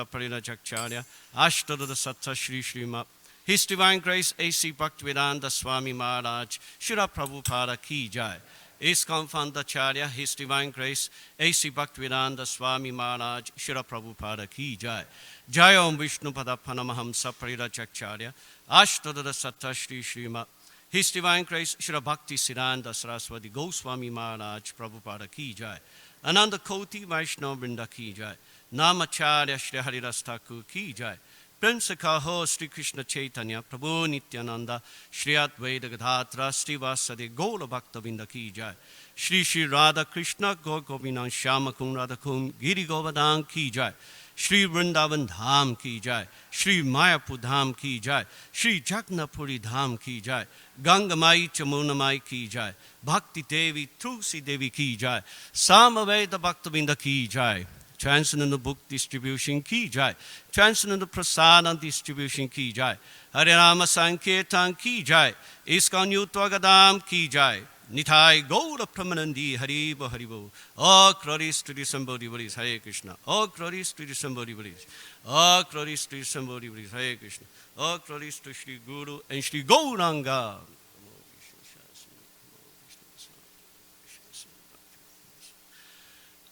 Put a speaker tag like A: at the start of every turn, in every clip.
A: Parinajacharya, Ashtada Satta Shri Srima, His Divine Grace A.C. Bhaktivedanta Swami Maharaj, Shri Prabhupada Ki Jai. ISKCON Founder-Acharya, His Divine Grace A.C. Bhaktivedanta Swami Maharaj, Shri Prabhupada Ki Jai. Jai Om Vishnu Pada Panamahamsa Parinajacharya, Ashtada Satta Shri Srima, His Divine Grace Shri Bhakti Siddhanta Saraswati Goswami Maharaj, Prabhupada Ki Jai. Ananda Koti Vaishnava Vrinda Ki Jai. Namacharya Shri Haridas Thakur Ki Jai. Prince Kaho Sri Krishna Chaitanya Prabhu Nityananda Shri Advaita Gadadhara Sri Vasade Gaura Bhakta Vrinda Ki Jai. Shri Shri Radha Krishna Gaur Govindan Shama Kun Radha Kun Giri Govardhan Ki Jai. Shri Vrindavan Dham Ki Jai. Shri Mayapur Dham Ki Jai. Shri Jagnapuri Dham Ki Jai. Ganga Mai Chamuna Mai Ki Jai. Bhakti Devi Tulsi Devi Ki Jai. Samaveda Bhakta Vrinda Ki Jai. Transcendental Book Distribution Ki Jai. Transcendental Prasadam Distribution Ki Jai. Hare Rama Sankirtan Ki Jai. ISKCON Yuttvagadam Ki Jai. Nitai Gaura Pramanandi Haribo Haribo. All glories to the Sambodhi Varis. Hare Krishna. All glories to the Sambodhi Varis. All glories to the Sambodhi Varis. Hare Krishna. All glories to Shri Guru and Shri Gauranga.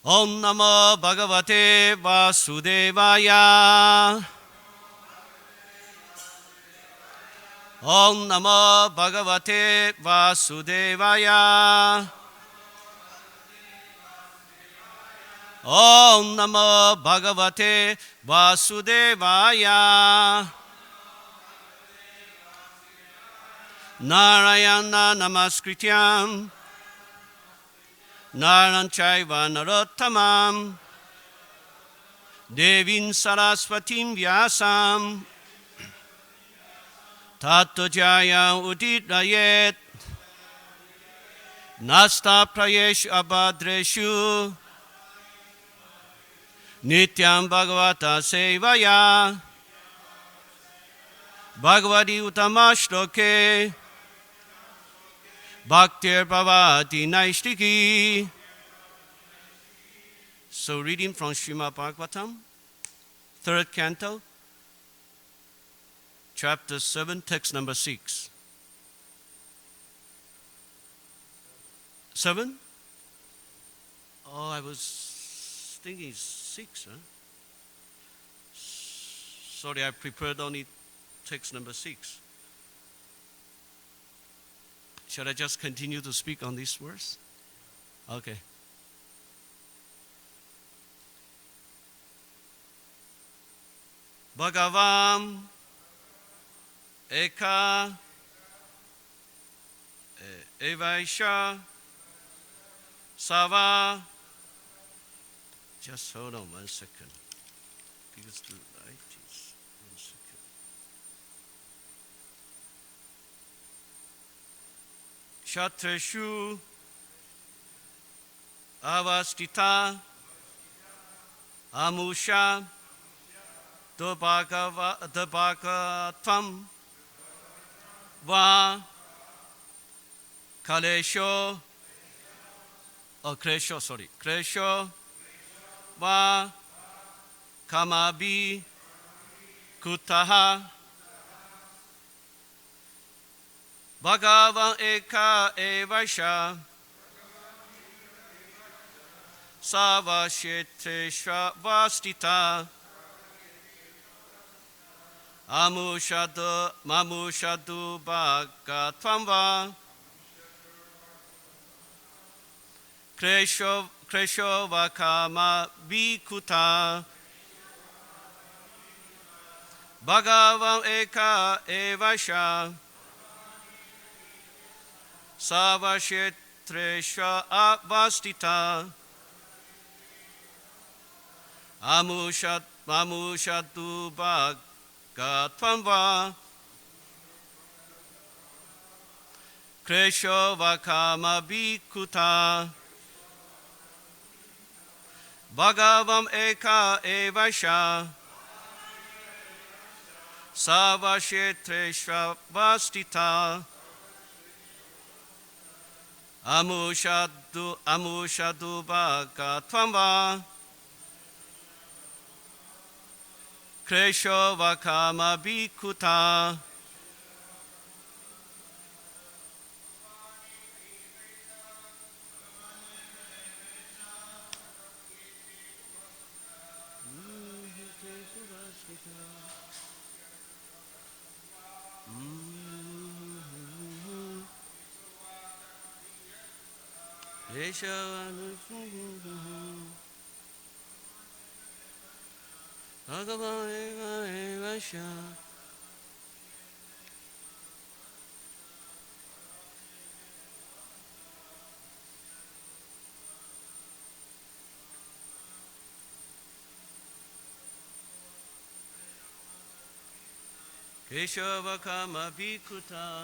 A: Om Namo Bhagavate Vasudevaya. Om Namo Bhagavate Vasudevaya. Om Namo Bhagavate Vasudevaya. Narayana Namaskrityam Naran Chaiva Narottamam Devin Saraswatim Vyasam Tato Jaya Uditrayet Nasta Prayesh Abhadreshu Nityam Bhagavata Sevaya Bhagavati Utamashloke Bhaktir Bhavati Naishtiki. So reading from Srimad Bhagavatam, 3rd canto, chapter 7, text number 6. 7? Oh, I was thinking 6, huh? Sorry, I prepared only text number 6. Shall I just continue to speak on this verse? Okay. Bhagavam Eka Evaisha Sava. Just hold on 1 second. Because the light is 1 second. Shatreshu Avastita Amusha Dabhagavatam Va Kalesho Kresho Va Kamabi Kutaha Bhagavan Eka Evaisha Savasheteshva Vastita Mamushadu Bhagatvamva Kresho Vakama Vikuta Bhagavan Eka Evaisha Savasheteshva Avastita Mamushadu Bhagatvamva Kresho Vakama Bhikuta Bhagavam Eka Evaisha Savasheteshva Vastita Amushadu Bhagatvamva Kresho Vakama Bhikuta. Keshava Kama Bhikuta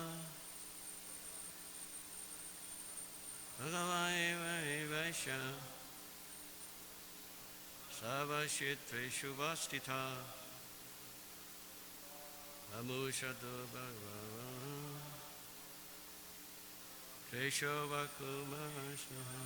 A: Bhagavaya Vaisha Savashitre Shuvastita Amushado Bhagava Keshava Kumashnaha.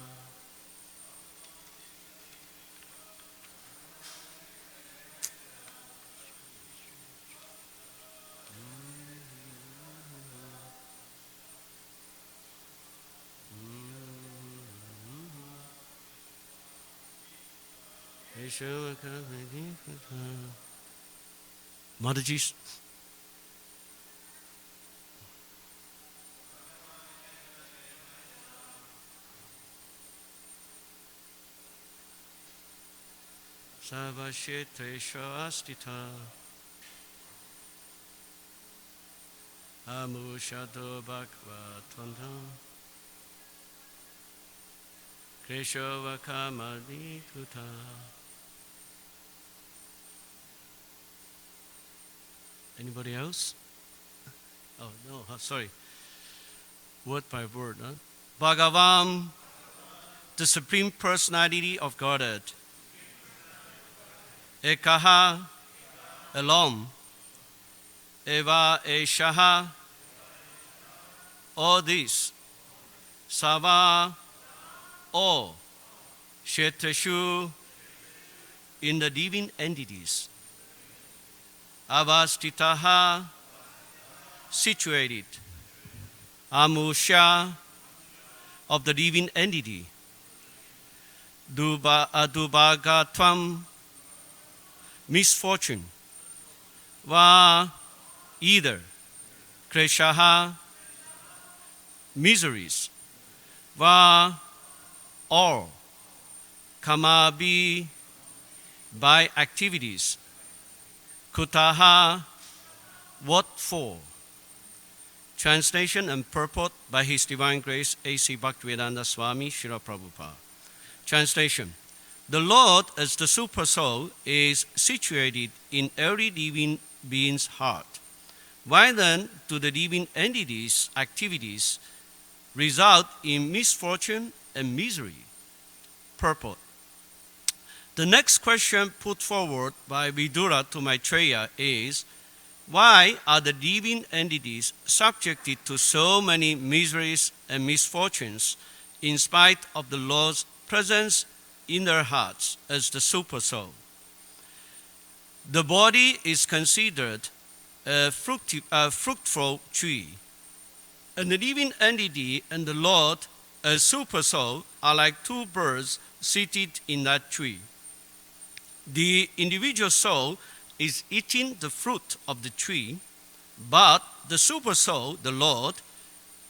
A: Mataji, Savashetresha Astita Amushado Bhakva Twandam Keshava Kamadikuta. Anybody else? Oh, no, sorry. Word by word. Huh? Bhagavam, the Supreme Personality of Godhead. Ekaha, alone. Eva Eshaha, all this. Sava, all. Shetashu, in the living entities. Avastitaha, situated. Amusha, of the living entity. Dubhagatvam, misfortune. Va, either. Kreshaha, miseries. Va, all. Kamabi, by activities. Kutaha, what for? Translation and purport by His Divine Grace A.C. Bhaktivedanta Swami Srila Prabhupada. Translation. The Lord as the Super Soul is situated in every living being's heart. Why then do the living entities' activities result in misfortune and misery? Purport. The next question put forward by Vidura to Maitreya is, why are the living entities subjected to so many miseries and misfortunes in spite of the Lord's presence in their hearts as the Super Soul? The body is considered a fruitful tree, and the living entity and the Lord as Super Soul are like two birds seated in that tree. The individual soul is eating the fruit of the tree, but the Super Soul, the Lord,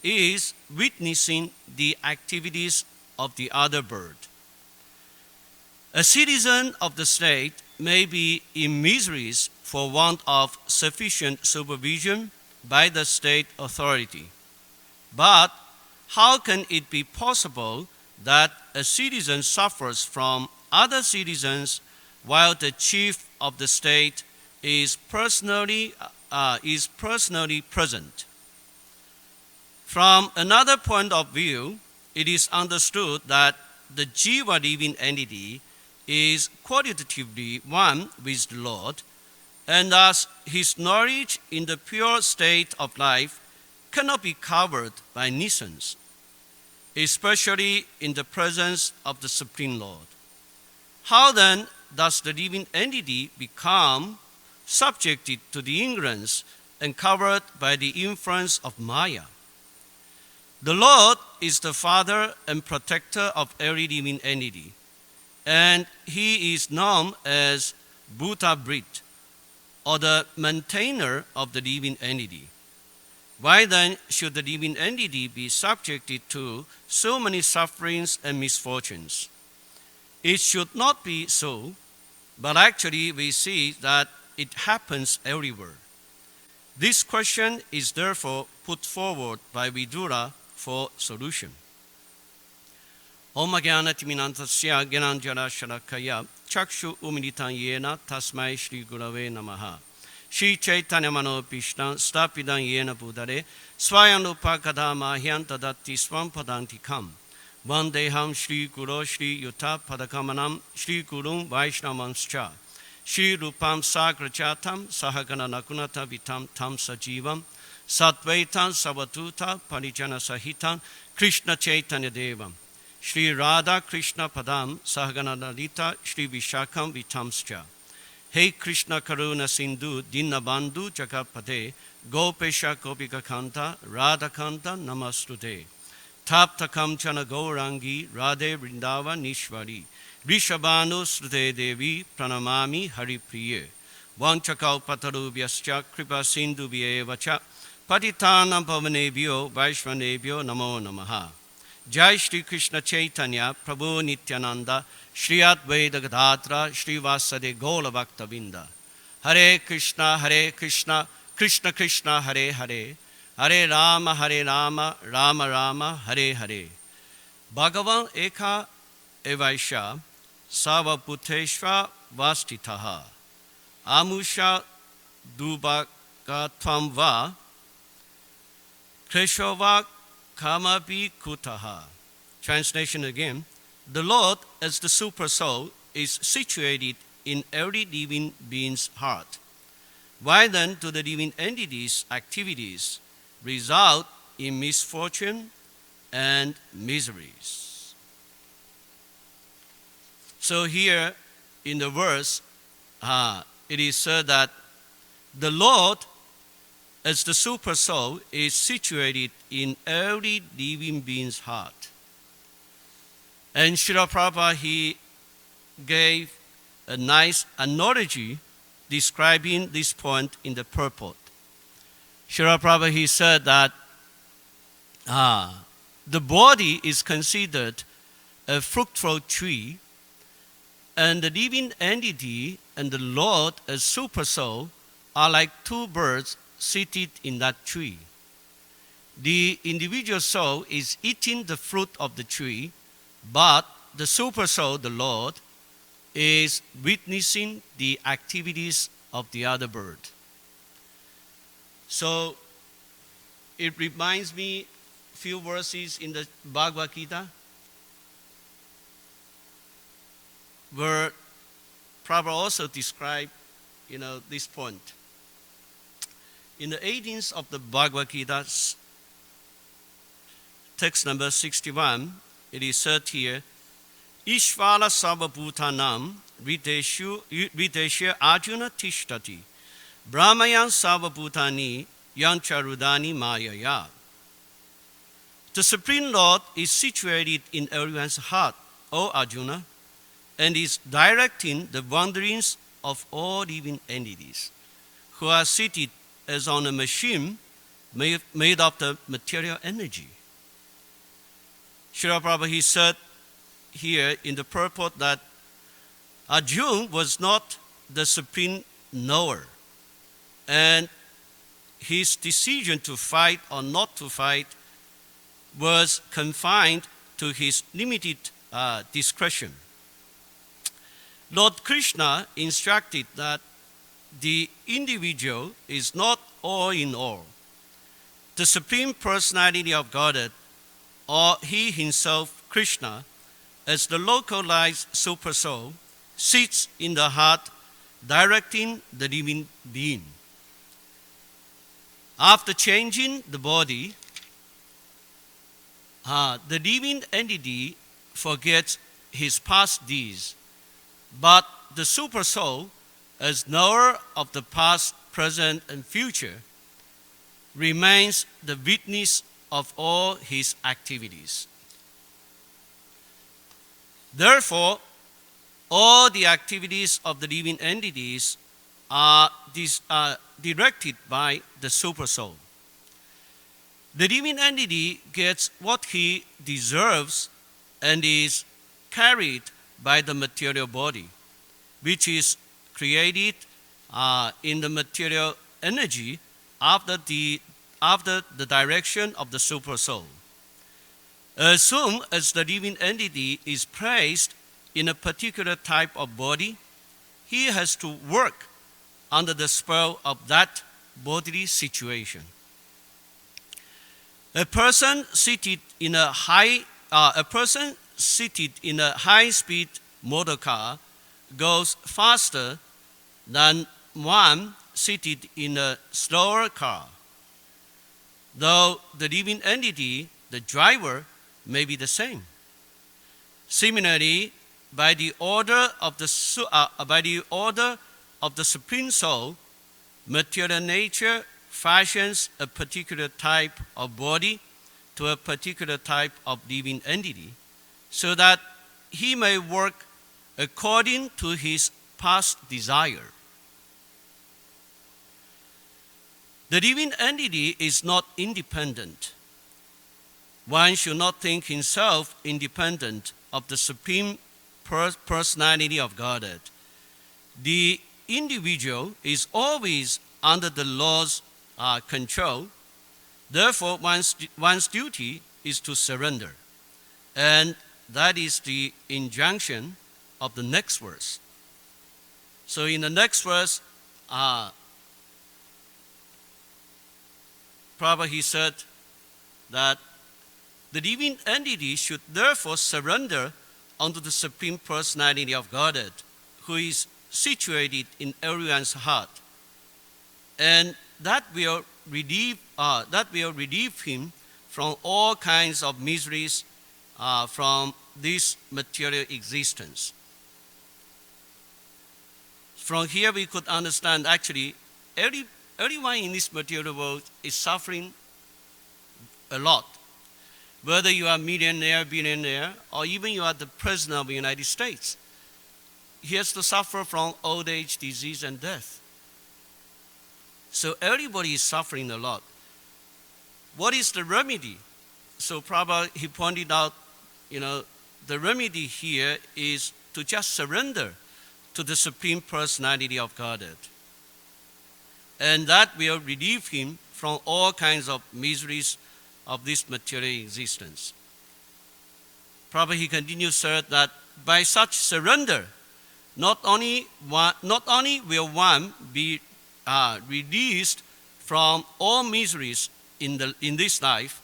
A: is witnessing the activities of the other bird. A citizen of the state may be in miseries for want of sufficient supervision by the state authority. But how can it be possible that a citizen suffers from other citizens while the chief of the state is personally present? From another point of view, it is understood that the Jiva living entity is qualitatively one with the Lord, and thus his knowledge in the pure state of life cannot be covered by nuisance, especially in the presence of the Supreme Lord. How then does the living entity become subjected to the ignorance and covered by the influence of Maya. The Lord is the Father and protector of every living entity, and He is known as Bhuta Brit, or the maintainer of the living entity. Why then should the living entity be subjected to so many sufferings and misfortunes? It should not be so, but actually we see that it happens everywhere. This question is therefore put forward by Vidura for solution. Om Jnanatiminantasya Jnananjana Shalakaya Chakshu Umilitan Yena Tasmai Shri Gurave Namaha. Shri Chaitanya Manopishna Stapidan Yena Budare Swayanupa Kadama Hyantadati Swam Padantikam Vandeham Shri Guru Shri Yuta Padakamanam Shri Gurum Vaishnavanscha Shri Rupam Sagrachatam Sahagana Nakunata Vitam Tam Sajivam Satvaitan Savatuta Parijana Sahitan Krishna Chaitanya Devam Shri Radha Krishna Padam Sahagana Lalita Shri Vishakam Vitamscha. Hey Krishna Karuna Sindhu Dinabandhu Jagapade Gopesha Gopika Kanta Radha Kanta Namastude Tapta Kamchana Gaurangi Radhe Vrindava Nishvari Rishabhanu Srute Devi Pranamami Hari Priye Vanchakau Patarubhyascha Kripa Sindhu Vyevacha Patitanam Pavanebhyo Vaishvanebhyo Namo Namaha. Jai Shri Krishna Chaitanya Prabhu Nityananda Shri Advaita Gadadhara Shri Vasade Gola Bhakta Vinda. Hare Krishna Krishna Krishna Hare Hare Hare Rama Rama Rama Hare Hare. Bhagavan Eka Evaisha Savabhuteshva Vastitaha Amusha Dubhagatvam Va Kreshova Kamapi Kutaha. Translation again. The Lord, as the Super Soul, is situated in every living being's heart. Why then do the living entities' activities result in misfortune and miseries? So here in the verse, it is said that the Lord, as the Super Soul, is situated in every living being's heart. And Srila Prabhupada, he gave a nice analogy describing this point in the purport. Srila Prabhupada, he said that the body is considered a fruitful tree, and the living entity and the Lord as Super Soul are like two birds seated in that tree. The individual soul is eating the fruit of the tree, but the Super Soul, the Lord, is witnessing the activities of the other bird. So it reminds me a few verses in the Bhagavad Gita where Prabhupada also described, this point. In the 18th of the Bhagavad Gita, text number 61, it is said here, Ishvara Sarvabhutanam Rideshu Arjuna Tishtati Brahmayan Sarvabhutani Yancharudani Mayaya. The Supreme Lord is situated in everyone's heart, O Arjuna, and is directing the wanderings of all living entities who are seated as on a machine made of the material energy. Srila Prabhupada, he said here in the purport that Arjuna was not the supreme knower, and his decision to fight or not to fight was confined to his limited discretion. Lord Krishna instructed that the individual is not all in all. The Supreme Personality of Godhead, or He Himself, Krishna, as the localized Super Soul, sits in the heart, directing the living being. After changing the body, the living entity forgets his past deeds, but the Super Soul as knower of the past, present, and future, remains the witness of all his activities. Therefore, all the activities of the living entities are directed by the Supersoul. The living entity gets what he deserves and is carried by the material body, which is created in the material energy after the direction of the Supersoul. As soon as the living entity is placed in a particular type of body, he has to work under the spell of that bodily situation. A person seated in a high-speed motor car goes faster than one seated in a slower car, though the living entity, the driver, may be the same. Similarly, by the order of the Supreme Soul, material nature fashions a particular type of body to a particular type of living entity, so that he may work according to his past desire. The living entity is not independent. One should not think himself independent of the Supreme Personality of Godhead. The individual is always under the Lord's control. Therefore, one's duty is to surrender. And that is the injunction of the next verse. So in the next verse, Prabhu, he said that the living entity should therefore surrender unto the Supreme Personality of Godhead, who is situated in everyone's heart, and that will relieve him from all kinds of miseries from this material existence. From here we could understand actually everyone in this material world is suffering a lot. Whether you are millionaire, billionaire, or even you are the President of the United States, he has to suffer from old age, disease, and death. So everybody is suffering a lot. What is the remedy? So Prabhu, he pointed out, the remedy here is to just surrender to the Supreme Personality of Godhead. And that will relieve him from all kinds of miseries of this material existence. Prabhu, he continues, sir, that by such surrender, not only will one be released from all miseries in this life,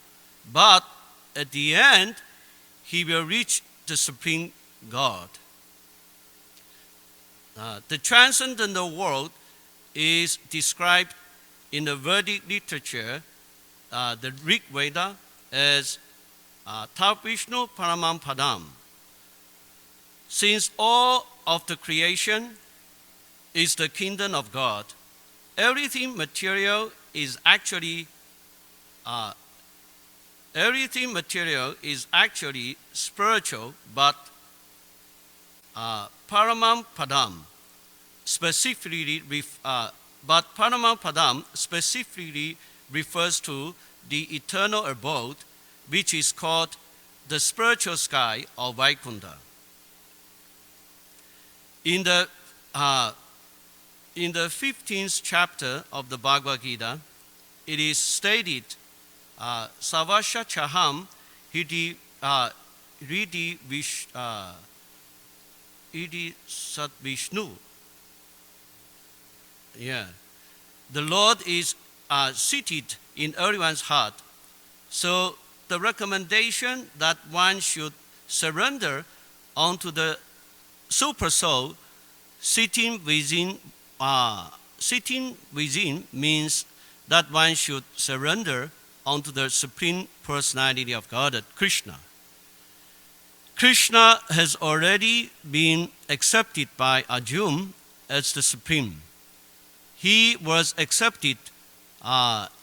A: but at the end, he will reach the Supreme God. The transcendental world is described in the Vedic literature, the Rig Veda, as Tav Vishnu Paramam Padam. Since all of the creation is the kingdom of God, everything material is actually spiritual, but Paramam Padam specifically refers to the eternal abode, which is called the spiritual sky or Vaikuntha. In the 15th chapter of the Bhagavad Gita, it is stated, Savasya Chaham Hidi Sat Vishnu. Yeah. The Lord is seated in everyone's heart. So the recommendation that one should surrender unto the Super Soul sitting within means that one should surrender unto the Supreme Personality of Godhead, Krishna. Krishna has already been accepted by Arjuna as the supreme. He was accepted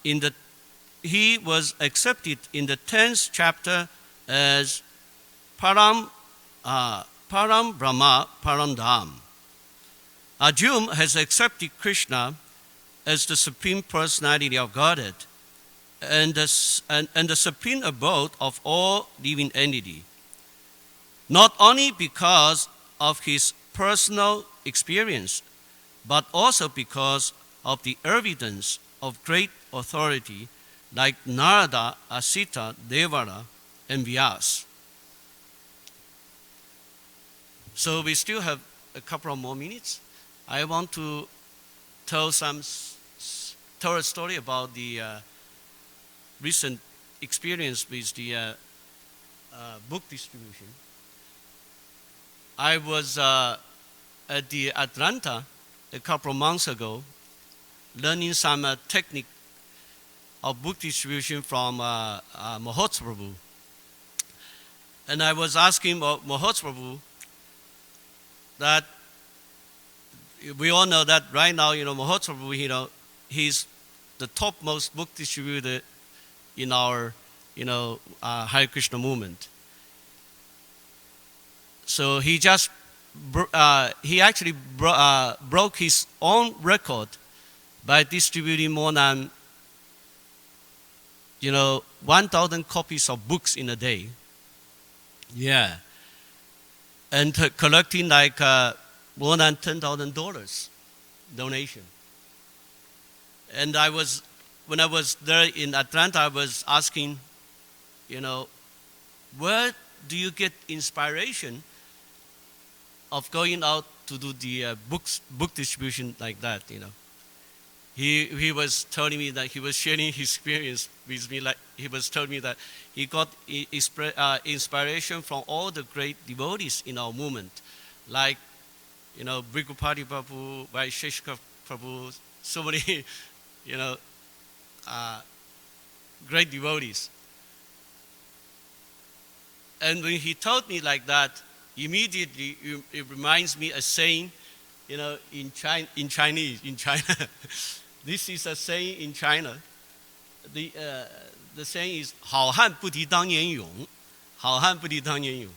A: in the 10th chapter as Param Brahma Parandham. Arjuna has accepted Krishna as the Supreme Personality of Godhead and the supreme abode of all living entity, not only because of his personal experience, but also because of the evidence of great authority like Narada, Asita, Devara, and Vyas. So we still have a couple of more minutes. I want to tell a story about the recent experience with the book distribution. I was at the Atlanta a couple of months ago, learning some technique of book distribution from Mahots Prabhu. And I was asking Mahots Prabhu that we all know that right now, Mahots Prabhu, he's the topmost book distributor in our, Hare Krishna movement. So he just, he actually broke his own record by distributing more than, 1,000 copies of books in a day. Yeah. And collecting like more than $10,000 donation. And when I was there in Atlanta, I was asking, where do you get inspiration of going out to do the book distribution like that, He was telling me that he was sharing his experience with me. Like he was telling me that he got inspiration from all the great devotees in our movement, like Brigupati Prabhu, Vaisheshika Prabhu, so many great devotees. And when he told me like that, immediately it reminds me a saying, in Chinese, in China. This is a saying in China. The saying is 好汉不提当年勇, 好汉不提当年勇.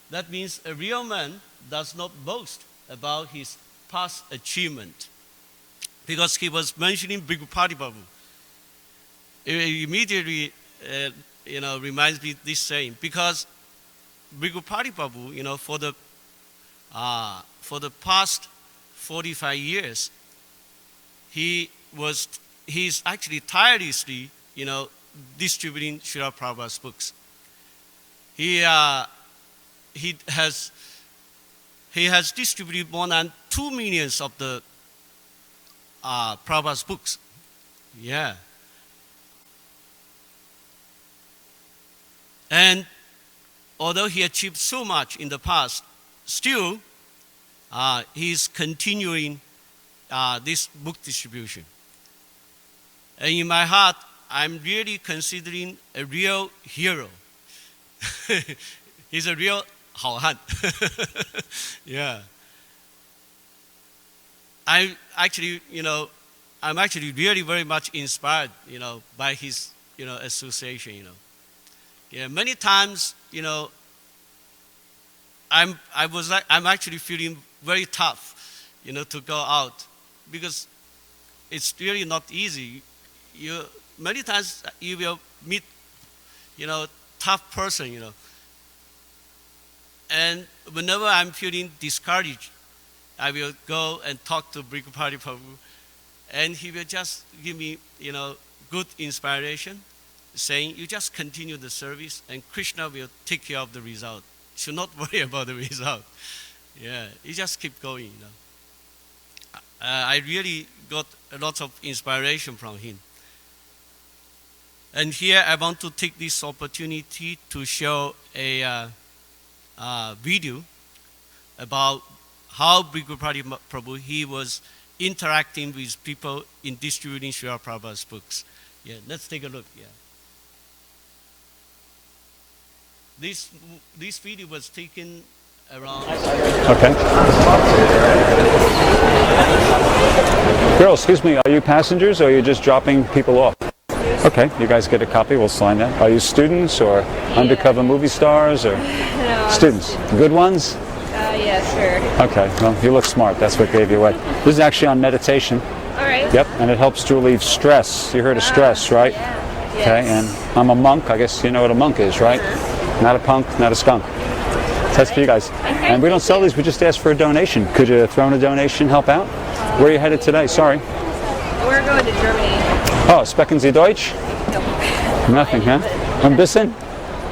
A: That means a real man does not boast about his past achievement. Because he was mentioning Brigupati Prabhu. It immediately, reminds me this saying. Because Brigupati Prabhu, for the past 45 years, he's actually tirelessly, distributing Srila Prabhupada's books. He has distributed more than 2 million of the Prabhupada's books. Yeah. And although he achieved so much in the past, still he's continuing this book distribution. And in my heart, I'm really considering a real hero. He's a real 好汉. Yeah. I'm actually really very much inspired, by his, association, Yeah, many times, I'm actually feeling very tough, to go out because it's really not easy. Many times you will meet, tough person, And whenever I'm feeling discouraged, I will go and talk to Brigupati Prabhu, and he will just give me, good inspiration, saying, you just continue the service, and Krishna will take care of the result. Should not worry about the result. Yeah, you just keep going, I really got a lot of inspiration from him. And here I want to take this opportunity to show a video about how Brigupati Prabhu, he was interacting with people in distributing Srila Prabhupada's books. Yeah, let's take a look. Yeah. This video was taken around.
B: Okay. Girls, excuse me, are you passengers or are you just dropping people off? Okay, you guys get a copy, we'll sign that. Are you students or undercover movie stars or students? Good ones?
C: Yeah, sure.
B: Okay, well, you look smart, that's what gave you away. This is actually on meditation.
C: All right.
B: Yep, and it helps to relieve stress. You heard of stress, right?
C: Yeah.
B: Okay, and I'm a monk, I guess you know what a monk is, right? Not a punk, not a skunk. That's for you guys. And we don't sell these, we just ask for a donation. Could you throw in a donation, help out? Where are you headed today? Sorry.
C: We're going to Germany.
B: Oh, sprechen Sie Deutsch?
C: No.
B: Nothing, huh? Ein bisschen?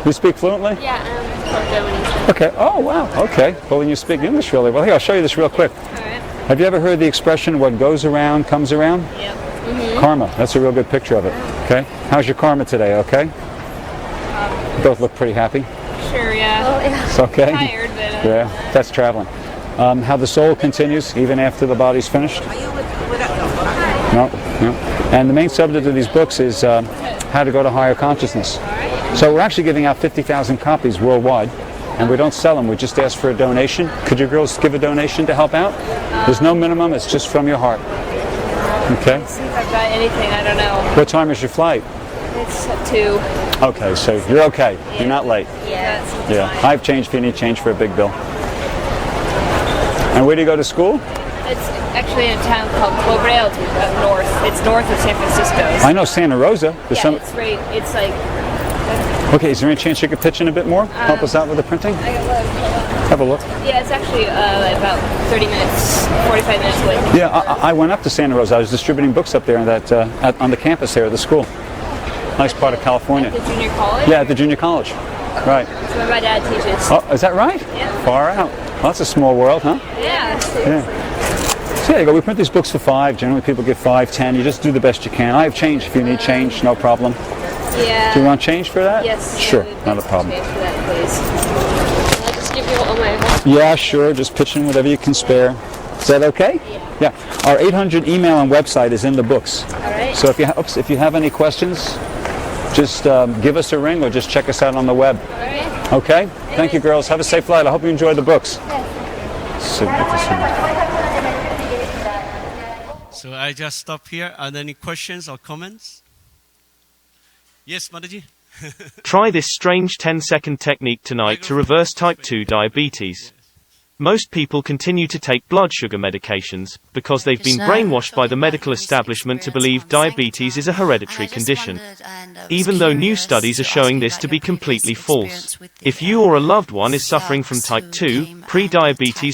B: You speak fluently?
C: Yeah, from Germany.
B: Okay. Oh, wow. Okay. Well, then you speak English really well. Here, I'll show you this real quick.
C: All right.
B: Have you ever heard the expression, what goes around comes around?
C: Yep.
B: Karma. That's a real good picture of it. Okay. How's your karma today? Okay. You both look pretty happy.
C: Sure, yeah. Oh, yeah.
B: It's okay.
C: Tired, but
B: Yeah, that's traveling. How the soul continues even after the body's finished? No, no. And the main subject of these books is how to go to higher consciousness. So we're actually giving out 50,000 copies worldwide, and we don't sell them. We just ask for a donation. Could you girls give a donation to help out? There's no minimum. It's just from your heart. Okay.
C: see if I've got anything. I don't know.
B: What time is your flight?
C: It's 2.
B: Okay, so you're okay. You're not late.
C: Yeah.
B: Yeah. I have change if you need change for a big bill. And where do you go to school?
C: It's actually in a town called Cloverdale, north. It's north of San Francisco.
B: I know Santa Rosa. There's
C: Yeah, it's right. It's like.
B: Okay, is there any chance you could pitch in a bit more? Help us out with the printing?
C: I got look.
B: Have a look.
C: Yeah, it's actually about 30 minutes, 45 minutes away.
B: Yeah, I went up to Santa Rosa. I was distributing books up there on the campus there at the school. Nice part of California.
C: At the junior college?
B: Yeah, at the junior college. Right.
C: That's where my dad teaches.
B: Oh, is that right?
C: Yeah.
B: Far out. Well, that's a small world, huh?
C: Yeah.
B: Yeah. So there you go. We print these books for $5. Generally, people give $5, $10. You just do the best you can. I have change if you need change. No problem.
C: Yeah.
B: Do you want change for that?
C: Yes.
B: Sure.
C: Yeah,
B: Not a problem.
C: change for that, please. I'll just give you all my.
B: Yeah, sure. Just pitch in whatever you can spare. Is that okay?
C: Yeah.
B: Yeah. Our 800 email and website is in the books.
C: All right.
B: So if you have any questions, just give us a ring or just check us out on the web.
C: All right.
B: Okay? Thank you, girls. Have a safe flight. I hope you enjoy the books.
A: So I just stop here. Are there any questions or comments? Yes, Mataji?
D: Try this strange 10-second technique tonight to reverse type 2 diabetes. Most people continue to take blood sugar medications because they've been brainwashed by the medical establishment to believe diabetes is a hereditary condition, even though new studies are showing this to be completely false. If you or a loved one is suffering from type 2, pre-diabetes